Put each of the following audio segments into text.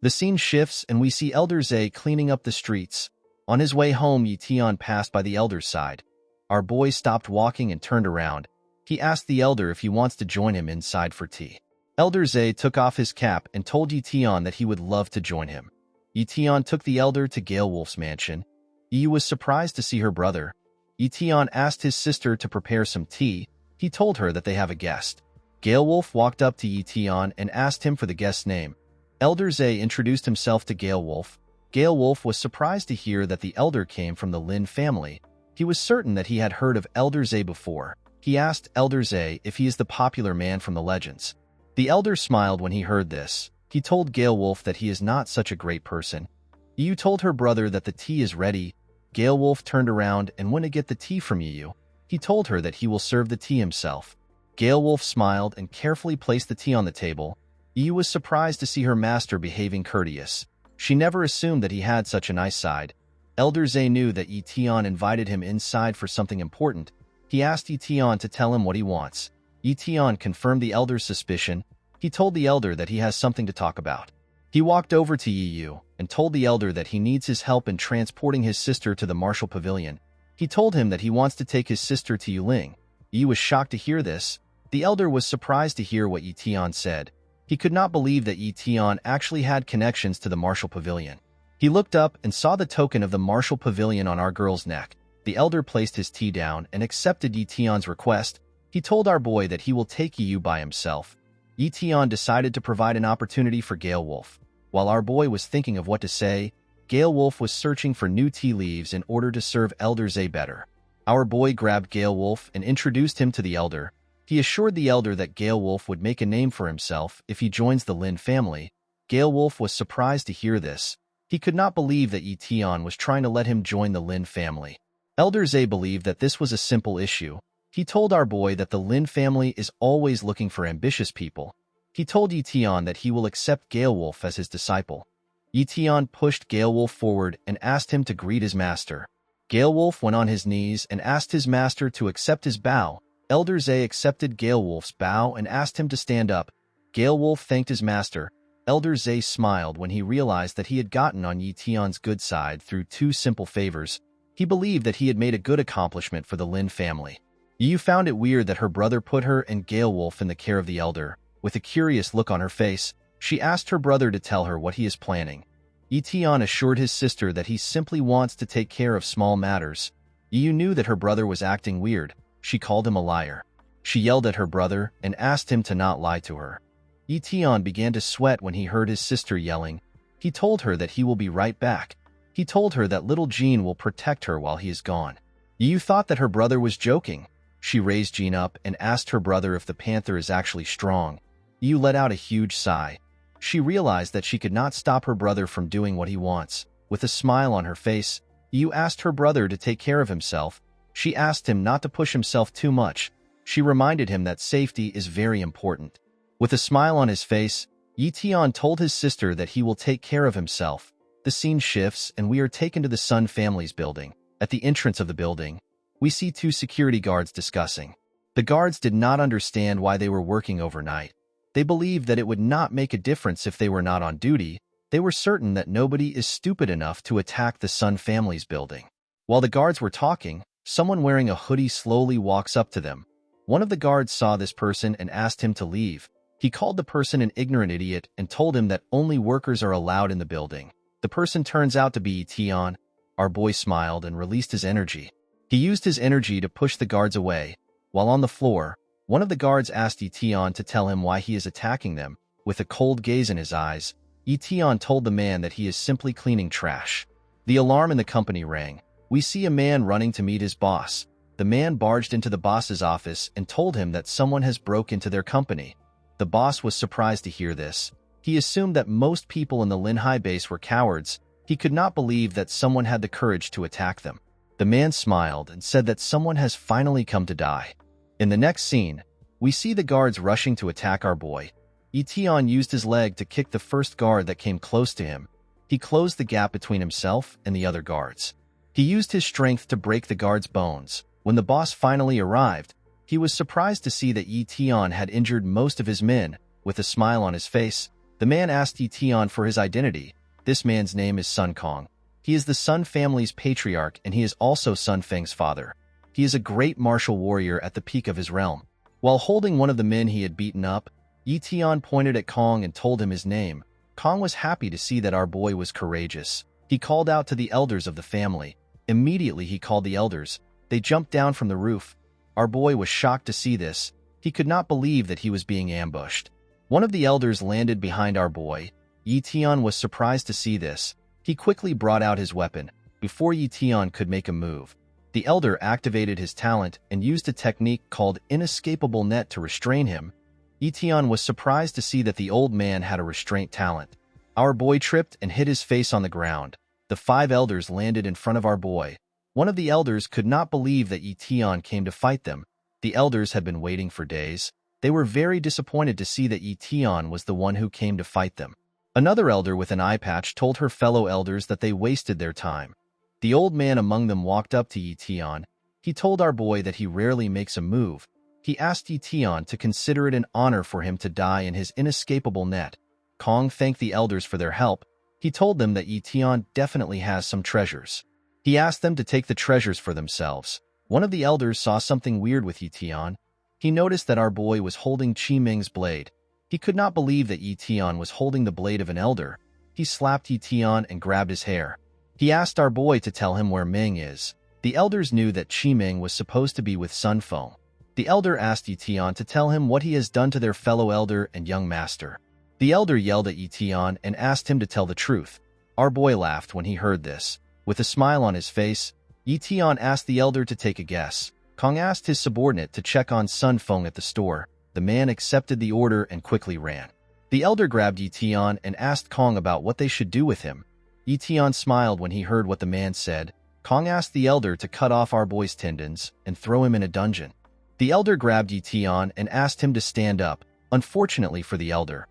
The scene shifts and we see Elder Zay cleaning up the streets. On his way home, Ye Tian passed by the elder's side. Our boy stopped walking and turned around. He asked the elder if he wants to join him inside for tea. Elder Zay took off his cap and told Ye Tian that he would love to join him. Ye Tian took the elder to Gale Wolf's mansion. Yi was surprised to see her brother. Ye Tian asked his sister to prepare some tea. He told her that they have a guest. Gale Wolf walked up to Ye Tian and asked him for the guest's name. Elder Zay introduced himself to Gale Wolf. Gale Wolf was surprised to hear that the elder came from the Lin family. He was certain that he had heard of Elder Zay before. He asked Elder Zay if he is the popular man from the legends. The elder smiled when he heard this. He told Gale Wolf that he is not such a great person. Yu told her brother that the tea is ready. Gale Wolf turned around and went to get the tea from Yu. He told her that he will serve the tea himself. Gale Wolf smiled and carefully placed the tea on the table. Yu was surprised to see her master behaving courteous. She never assumed that he had such a nice side. Elder Zay knew that Ye Tian invited him inside for something important. He asked Ye Tian to tell him what he wants. Ye Tian confirmed the elder's suspicion. He told the elder that he has something to talk about. He walked over to Yu and told the elder that he needs his help in transporting his sister to the martial pavilion. He told him that he wants to take his sister to Yuling. Yu was shocked to hear this. The elder was surprised to hear what Ye Tian said. He could not believe that Ye Tian actually had connections to the martial pavilion. He looked up and saw the token of the martial pavilion on our girl's neck. The elder placed his tea down and accepted Ye Tian's request. He told our boy that he will take Yu by himself. Ye Tian decided to provide an opportunity for Gale Wolf. While our boy was thinking of what to say, Gale Wolf was searching for new tea leaves in order to serve Elder Zay better. Our boy grabbed Gale Wolf and introduced him to the elder. He assured the elder that Gale Wolf would make a name for himself if he joins the Lin family. Gale Wolf was surprised to hear this. He could not believe that Ye Tian was trying to let him join the Lin family. Elder Zay believed that this was a simple issue. He told our boy that the Lin family is always looking for ambitious people. He told Ye Tian that he will accept Gale Wolf as his disciple. Ye Tian pushed Gale Wolf forward and asked him to greet his master. Gale Wolf went on his knees and asked his master to accept his bow. Elder Zay accepted Gale Wolf's bow and asked him to stand up. Gale Wolf thanked his master. Elder Zay smiled when he realized that he had gotten on Ye Tian's good side through two simple favors. He believed that he had made a good accomplishment for the Lin family. Yu found it weird that her brother put her and Gale Wolf in the care of the elder. With a curious look on her face, she asked her brother to tell her what he is planning. Ye Tian assured his sister that he simply wants to take care of small matters. Yu knew that her brother was acting weird. She called him a liar. She yelled at her brother and asked him to not lie to her. Ye Tian began to sweat when he heard his sister yelling. He told her that he will be right back. He told her that little Jean will protect her while he is gone. Yu thought that her brother was joking. She raised Jean up and asked her brother if the panther is actually strong. Yu let out a huge sigh. She realized that she could not stop her brother from doing what he wants. With a smile on her face, Yu asked her brother to take care of himself. She asked him not to push himself too much. She reminded him that safety is very important. With a smile on his face, Ye Tian told his sister that he will take care of himself. The scene shifts and we are taken to the Sun family's building. At the entrance of the building, we see two security guards discussing. The guards did not understand why they were working overnight. They believed that it would not make a difference if they were not on duty. They were certain that nobody is stupid enough to attack the Sun family's building. While the guards were talking, someone wearing a hoodie slowly walks up to them. One of the guards saw this person and asked him to leave. He called the person an ignorant idiot and told him that only workers are allowed in the building. The person turns out to be Ye Tian. Our boy smiled and released his energy. He used his energy to push the guards away. While on the floor, one of the guards asked Ye Tian to tell him why he is attacking them. With a cold gaze in his eyes, Ye Tian told the man that he is simply cleaning trash. The alarm in the company rang. We see a man running to meet his boss. The man barged into the boss's office and told him that someone has broke into their company. The boss was surprised to hear this. He assumed that most people in the Lin Hai base were cowards. He could not believe that someone had the courage to attack them. The man smiled and said that someone has finally come to die. In the next scene, we see the guards rushing to attack our boy. Ye Tian used his leg to kick the first guard that came close to him. He closed the gap between himself and the other guards. He used his strength to break the guard's bones. When the boss finally arrived, he was surprised to see that Ye Tian had injured most of his men. With a smile on his face, The man asked Ye Tian for his identity. This man's name is Sun Kong. He is the Sun family's patriarch, and he is also Sun Feng's father. He is a great martial warrior at the peak of his realm. While holding one of the men he had beaten up, Ye Tian pointed at Kong and told him his name. Kong was happy to see that our boy was courageous. He called out to the elders of the family. Immediately he called the elders. They jumped down from the roof. Our boy was shocked to see this. He could not believe that he was being ambushed. One of the elders landed behind our boy. Ye Tian was surprised to see this. He quickly brought out his weapon. Before Ye Tian could make a move, the elder activated his talent and used a technique called inescapable net to restrain him. Ye Tian was surprised to see that the old man had a restraint talent. Our boy tripped and hit his face on the ground. The 5 elders landed in front of our boy. One of the elders could not believe that Ye Tian came to fight them. The elders had been waiting for days. They were very disappointed to see that Ye Tian was the one who came to fight them. Another elder with an eye patch told her fellow elders that they wasted their time. The old man among them walked up to Ye Tian. He told our boy that he rarely makes a move. He asked Ye Tian to consider it an honor for him to die in his inescapable net. Kong thanked the elders for their help. He told them that Ye Tian definitely has some treasures. He asked them to take the treasures for themselves. One of the elders saw something weird with Ye Tian. He noticed that our boy was holding Chi Ming's blade. He could not believe that Ye Tian was holding the blade of an elder. He slapped Ye Tian and grabbed his hair. He asked our boy to tell him where Ming is. The elders knew that Chi Ming was supposed to be with Sun Feng. The elder asked Ye Tian to tell him what he has done to their fellow elder and young master. The elder yelled at Ye Tian and asked him to tell the truth. Our boy laughed when he heard this. With a smile on his face, Ye Tian asked the elder to take a guess. Kong asked his subordinate to check on Sun Feng at the store. The man accepted the order and quickly ran. The elder grabbed Ye Tian and asked Kong about what they should do with him. Ye Tian smiled when he heard what the man said. Kong asked the elder to cut off our boy's tendons and throw him in a dungeon. The elder grabbed Ye Tian and asked him to stand up. Unfortunately for the elder,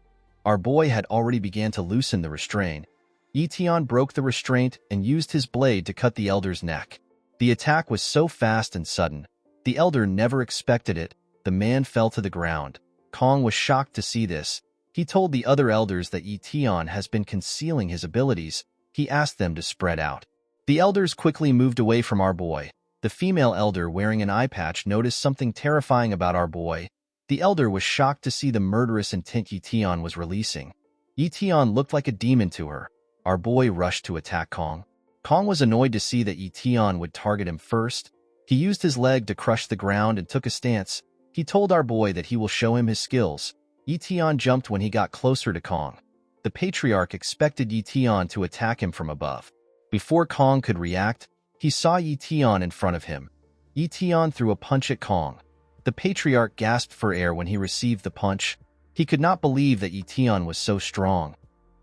our boy had already began to loosen the restraint. Ye Tian broke the restraint and used his blade to cut the elder's neck. The attack was so fast and sudden. The elder never expected it. The man fell to the ground. Kong was shocked to see this. He told the other elders that Ye Tian has been concealing his abilities. He asked them to spread out. The elders quickly moved away from our boy. The female elder wearing an eye patch noticed something terrifying about our boy. The elder was shocked to see the murderous intent Ye Tian was releasing. Ye Tian looked like a demon to her. Our boy rushed to attack Kong. Kong was annoyed to see that Ye Tian would target him first. He used his leg to crush the ground and took a stance. He told our boy that he will show him his skills. Ye Tian jumped when he got closer to Kong. The patriarch expected Ye Tian to attack him from above. Before Kong could react, he saw Ye Tian in front of him. Ye Tian threw a punch at Kong. The patriarch gasped for air when he received the punch. He could not believe that Ye Tian was so strong.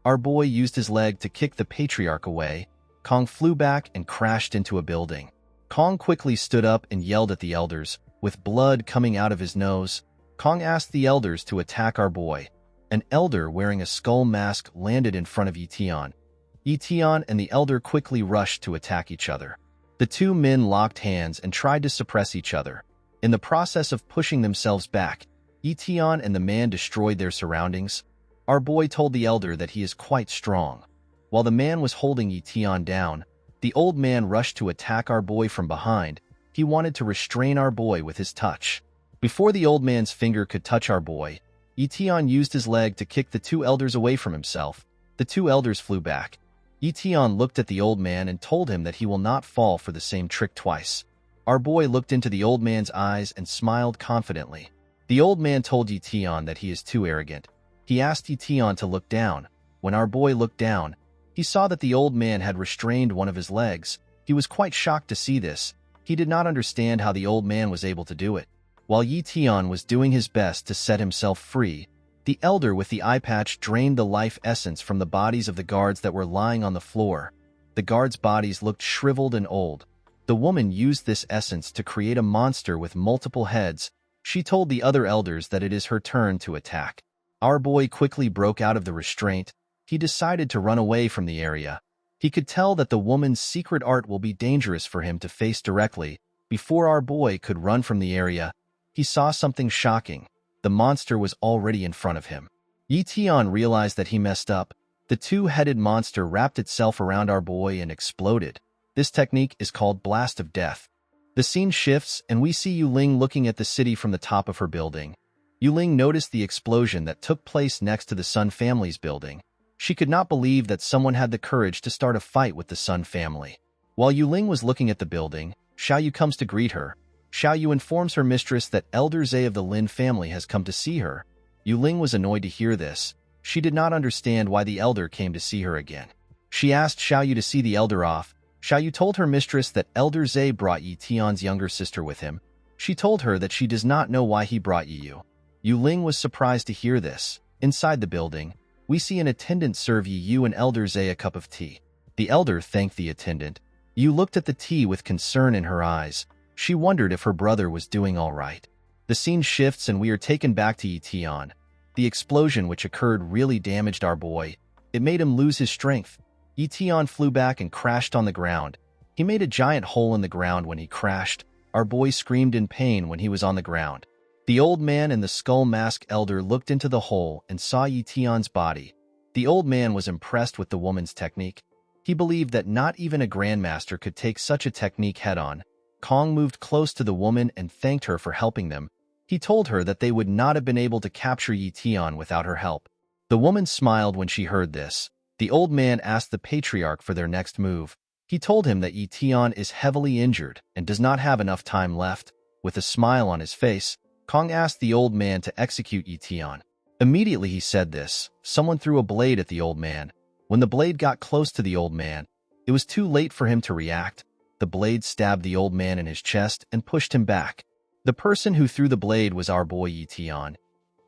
Our boy used his leg to kick the patriarch away. Kong flew back and crashed into a building. Kong quickly stood up and yelled at the elders. With blood coming out of his nose, Kong asked the elders to attack our boy. An elder wearing a skull mask landed in front of Ye Tian. Ye Tian and the elder quickly rushed to attack each other. The 2 men locked hands and tried to suppress each other. In the process of pushing themselves back, Ye Tian and the man destroyed their surroundings. Our boy told the elder that he is quite strong. While the man was holding Ye Tian down, the old man rushed to attack our boy from behind. He wanted to restrain our boy with his touch. Before the old man's finger could touch our boy, Ye Tian used his leg to kick the 2 elders away from himself. The 2 elders flew back. Ye Tian looked at the old man and told him that he will not fall for the same trick twice. Our boy looked into the old man's eyes and smiled confidently. The old man told Ye Tian that he is too arrogant. He asked Ye Tian to look down. When our boy looked down, he saw that the old man had restrained one of his legs. He was quite shocked to see this. He did not understand how the old man was able to do it. While Ye Tian was doing his best to set himself free, the elder with the eye patch drained the life essence from the bodies of the guards that were lying on the floor. The guards' bodies looked shriveled and old. The woman used this essence to create a monster with multiple heads. She told the other elders that it is her turn to attack. Our boy quickly broke out of the restraint. He decided to run away from the area. He could tell that the woman's secret art will be dangerous for him to face directly. Before our boy could run from the area, he saw something shocking. The monster was already in front of him. Ye Tian realized that he messed up. The two-headed monster wrapped itself around our boy and exploded. This technique is called Blast of Death. The scene shifts, and we see Yuling looking at the city from the top of her building. Yuling noticed the explosion that took place next to the Sun family's building. She could not believe that someone had the courage to start a fight with the Sun family. While Yuling was looking at the building, Xiaoyu comes to greet her. Xiaoyu informs her mistress that Elder Zhe of the Lin family has come to see her. Yuling was annoyed to hear this. She did not understand why the elder came to see her again. She asked Xiaoyu to see the elder off. Xiaoyu told her mistress that Elder Zhe brought Ye Tian's younger sister with him. She told her that she does not know why he brought Yu. Yuling was surprised to hear this. Inside the building, we see an attendant serve Yu and Elder Zhe a cup of tea. The elder thanked the attendant. Yu looked at the tea with concern in her eyes. She wondered if her brother was doing all right. The scene shifts and we are taken back to Ye Tian. The explosion which occurred really damaged our boy. It made him lose his strength. Ye Tian flew back and crashed on the ground. He made a giant hole in the ground when he crashed. Our boy screamed in pain when he was on the ground. The old man and the skull mask elder looked into the hole and saw Ye Tian's body. The old man was impressed with the woman's technique. He believed that not even a Grandmaster could take such a technique head-on. Kong moved close to the woman and thanked her for helping them. He told her that they would not have been able to capture Ye Tian without her help. The woman smiled when she heard this. The old man asked the patriarch for their next move. He told him that Ye Tian is heavily injured and does not have enough time left. With a smile on his face, Kong asked the old man to execute Ye Tian. Immediately he said this, someone threw a blade at the old man. When the blade got close to the old man, it was too late for him to react. The blade stabbed the old man in his chest and pushed him back. The person who threw the blade was our boy Ye Tian.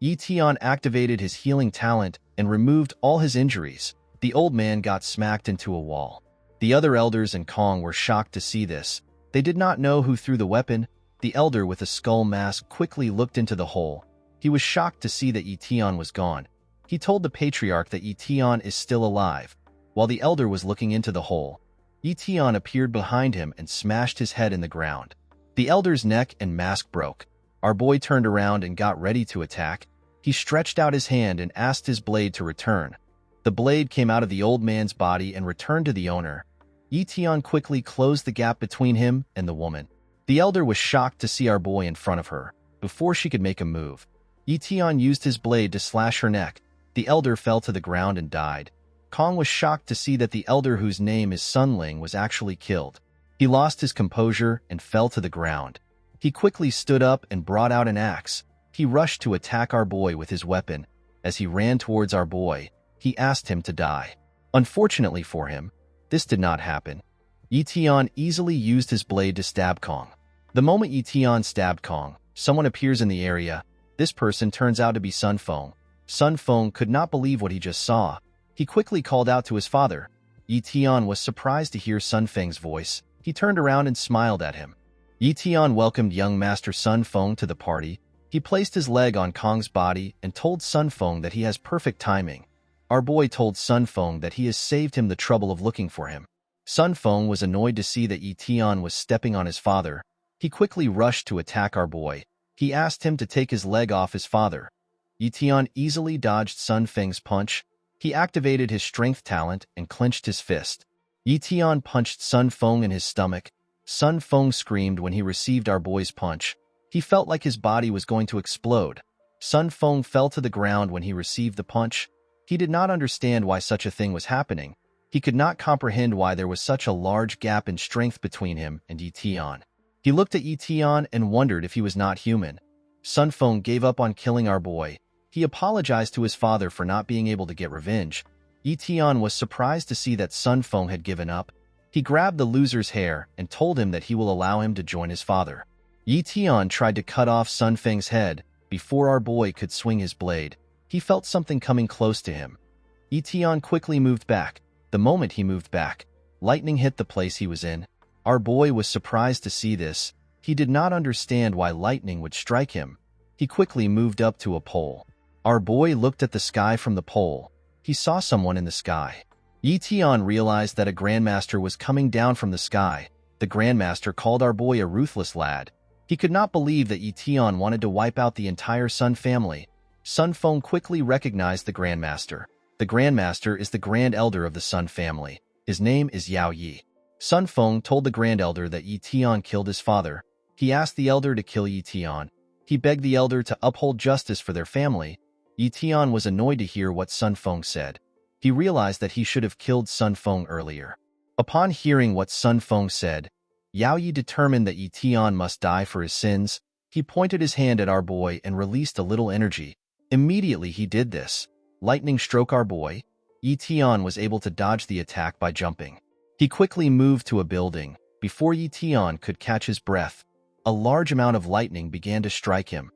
Ye Tian activated his healing talent and removed all his injuries. The old man got smacked into a wall. The other elders and Kong were shocked to see this. They did not know who threw the weapon. The elder with a skull mask quickly looked into the hole. He was shocked to see that Ye Tian was gone. He told the patriarch that Ye Tian is still alive. While the elder was looking into the hole, Ye Tian appeared behind him and smashed his head in the ground. The elder's neck and mask broke. Our boy turned around and got ready to attack. He stretched out his hand and asked his blade to return. The blade came out of the old man's body and returned to the owner. Ye Tian quickly closed the gap between him and the woman. The elder was shocked to see our boy in front of her. Before she could make a move, Ye Tian used his blade to slash her neck. The elder fell to the ground and died. Kong was shocked to see that the elder whose name is Sunling was actually killed. He lost his composure and fell to the ground. He quickly stood up and brought out an axe. He rushed to attack our boy with his weapon. As he ran towards our boy, he asked him to die. Unfortunately for him, this did not happen. Ye Tian easily used his blade to stab Kong. The moment Ye Tian stabbed Kong, someone appears in the area. This person turns out to be Sun Feng. Sun Feng could not believe what he just saw. He quickly called out to his father. Ye Tian was surprised to hear Sun Feng's voice. He turned around and smiled at him. Ye Tian welcomed young Master Sun Feng to the party. He placed his leg on Kong's body and told Sun Feng that he has perfect timing. Our boy told Sun Feng that he has saved him the trouble of looking for him. Sun Feng was annoyed to see that Ye Tian was stepping on his father. He quickly rushed to attack our boy. He asked him to take his leg off his father. Ye Tian easily dodged Sun Feng's punch. He activated his strength talent and clenched his fist. Ye Tian punched Sun Feng in his stomach. Sun Feng screamed when he received our boy's punch. He felt like his body was going to explode. Sun Feng fell to the ground when he received the punch. He did not understand why such a thing was happening. He could not comprehend why there was such a large gap in strength between him and Ye Tian. He looked at Ye Tian and wondered if he was not human. Sun Feng gave up on killing our boy. He apologized to his father for not being able to get revenge. Ye Tian was surprised to see that Sun Feng had given up. He grabbed the loser's hair and told him that he will allow him to join his father. Ye Tian tried to cut off Sun Feng's head. Before our boy could swing his blade, he felt something coming close to him. Ye Tian quickly moved back. The moment he moved back, lightning hit the place he was in. Our boy was surprised to see this. He did not understand why lightning would strike him. He quickly moved up to a pole. Our boy looked at the sky from the pole. He saw someone in the sky. Ye Tian realized that a Grandmaster was coming down from the sky. The Grandmaster called our boy a ruthless lad. He could not believe that Ye Tian wanted to wipe out the entire Sun family. Sun Feng quickly recognized the Grandmaster. The Grandmaster is the Grand Elder of the Sun family. His name is Yao Yi. Sun Feng told the Grand Elder that Ye Tian killed his father. He asked the Elder to kill Ye Tian. He begged the Elder to uphold justice for their family. Ye Tian was annoyed to hear what Sun Feng said. He realized that he should have killed Sun Feng earlier. Upon hearing what Sun Feng said, Yao Yi determined that Ye Tian must die for his sins. He pointed his hand at our boy and released a little energy. Immediately he did this. Lightning struck our boy. Ye Tian was able to dodge the attack by jumping. He quickly moved to a building. Before Ye Tian could catch his breath, a large amount of lightning began to strike him.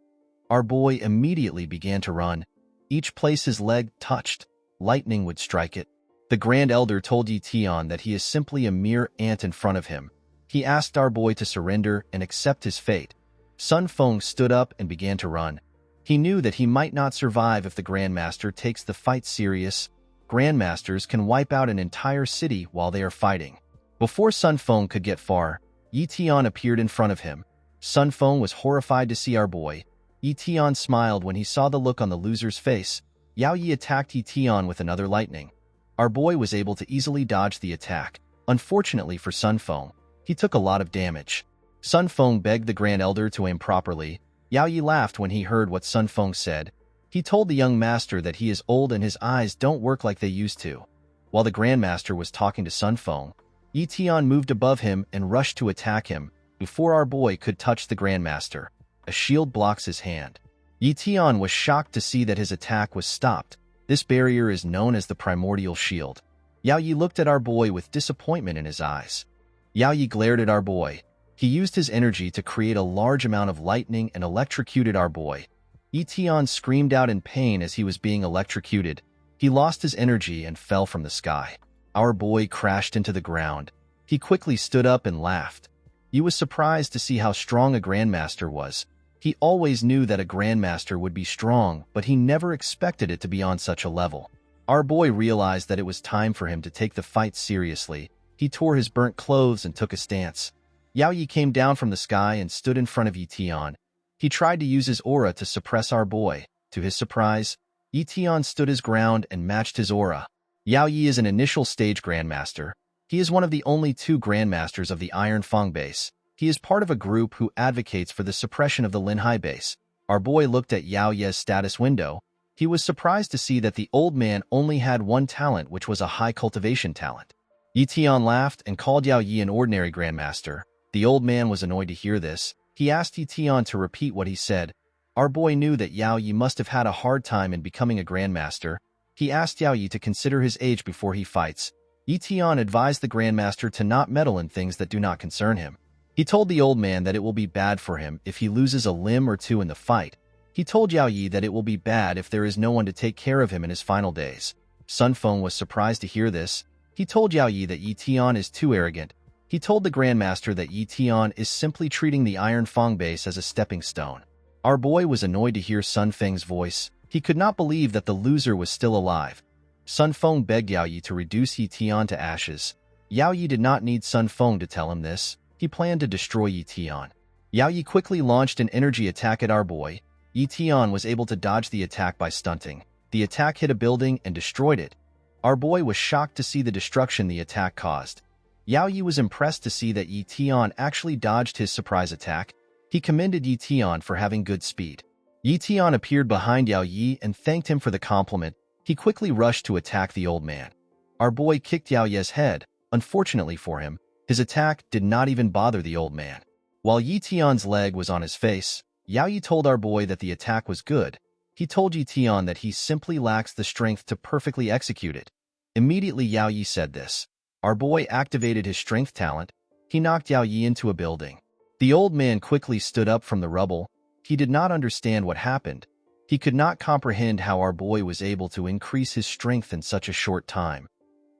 Our boy immediately began to run. Each place his leg touched, lightning would strike it. The Grand Elder told Ye Tian that he is simply a mere ant in front of him. He asked our boy to surrender and accept his fate. Sun Feng stood up and began to run. He knew that he might not survive if the Grandmaster takes the fight serious. Grandmasters can wipe out an entire city while they are fighting. Before Sun Feng could get far, Ye Tian appeared in front of him. Sun Feng was horrified to see our boy. Ye Tian smiled when he saw the look on the loser's face. Yao Yi attacked Ye Tian with another lightning. Our boy was able to easily dodge the attack. Unfortunately for Sun Feng, he took a lot of damage. Sun Feng begged the Grand Elder to aim properly. Yao Yi laughed when he heard what Sun Feng said. He told the young master that he is old and his eyes don't work like they used to. While the Grandmaster was talking to Sun Feng, Ye Tian moved above him and rushed to attack him. Before our boy could touch the Grandmaster, a shield blocks his hand. Ye Tian was shocked to see that his attack was stopped. This barrier is known as the Primordial Shield. Yao Yi looked at our boy with disappointment in his eyes. Yao Yi glared at our boy. He used his energy to create a large amount of lightning and electrocuted our boy. Ye Tian screamed out in pain as he was being electrocuted. He lost his energy and fell from the sky. Our boy crashed into the ground. He quickly stood up and laughed. He was surprised to see how strong a Grandmaster was. He always knew that a Grandmaster would be strong, but he never expected it to be on such a level. Our boy realized that it was time for him to take the fight seriously. He tore his burnt clothes and took a stance. Yao Yi came down from the sky and stood in front of Ye Tian. He tried to use his aura to suppress our boy. To his surprise, Ye Tian stood his ground and matched his aura. Yao Yi is an initial stage Grandmaster. He is one of the only 2 Grandmasters of the Iron Feng base. He is part of a group who advocates for the suppression of the Linhai base. Our boy looked at Yao Yi's status window. He was surprised to see that the old man only had one talent, which was a high cultivation talent. Ye Tian laughed and called Yao Yi an ordinary Grandmaster. The old man was annoyed to hear this. He asked Ye Tian to repeat what he said. Our boy knew that Yao Yi must have had a hard time in becoming a Grandmaster. He asked Yao Yi to consider his age before he fights. Ye Tian advised the Grandmaster to not meddle in things that do not concern him. He told the old man that it will be bad for him if he loses a limb or 2 in the fight. He told Yao Yi that it will be bad if there is no one to take care of him in his final days. Sun Feng was surprised to hear this. He told Yao Yi that Ye Tian is too arrogant. He told the Grandmaster that Ye Tian is simply treating the Iron Feng base as a stepping stone. Our boy was annoyed to hear Sun Feng's voice. He could not believe that the loser was still alive. Sun Feng begged Yao Yi to reduce Ye Tian to ashes. Yao Yi did not need Sun Feng to tell him this. He planned to destroy Ye Tian. Yao Yi quickly launched an energy attack at our boy. Ye Tian was able to dodge the attack by stunting. The attack hit a building and destroyed it. Our boy was shocked to see the destruction the attack caused. Yao Yi was impressed to see that Ye Tian actually dodged his surprise attack. He commended Ye Tian for having good speed. Ye Tian appeared behind Yao Yi and thanked him for the compliment. He quickly rushed to attack the old man. Our boy kicked Yao Yi's head. Unfortunately for him, his attack did not even bother the old man. While Ye Tian's leg was on his face, Yao Yi told our boy that the attack was good. He told Ye Tian that he simply lacks the strength to perfectly execute it. Immediately Yao Yi said this. Our boy activated his strength talent. He knocked Yao Yi into a building. The old man quickly stood up from the rubble. He did not understand what happened. He could not comprehend how our boy was able to increase his strength in such a short time.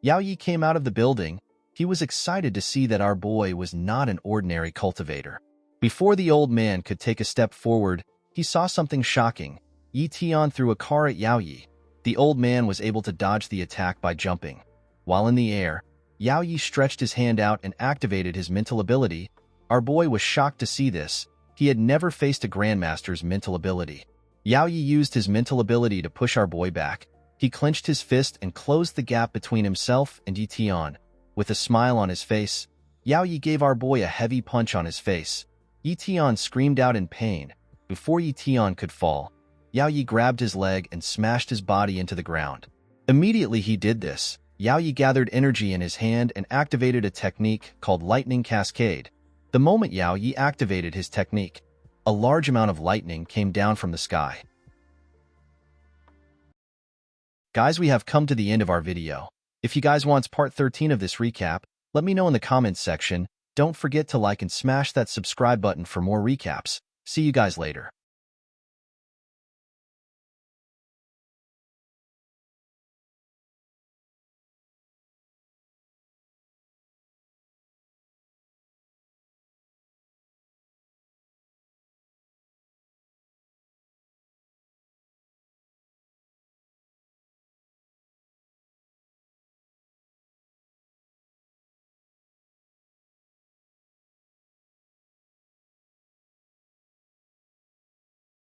Yao Yi came out of the building. He was excited to see that our boy was not an ordinary cultivator. Before the old man could take a step forward, he saw something shocking. Ye Tian threw a car at Yao Yi. The old man was able to dodge the attack by jumping. While in the air, Yao Yi stretched his hand out and activated his mental ability. Our boy was shocked to see this. He had never faced a Grandmaster's mental ability. Yao Yi used his mental ability to push our boy back. He clenched his fist and closed the gap between himself and Ye Tian. With a smile on his face, Yao Yi gave our boy a heavy punch on his face. Ye Tian screamed out in pain. Before Ye Tian could fall, Yao Yi grabbed his leg and smashed his body into the ground. Immediately he did this, Yao Yi gathered energy in his hand and activated a technique called Lightning Cascade. The moment Yao Yi activated his technique, a large amount of lightning came down from the sky. Guys, we have come to the end of our video. If you guys want part 13 of this recap, let me know in the comments section. Don't forget to like and smash that subscribe button for more recaps. See you guys later.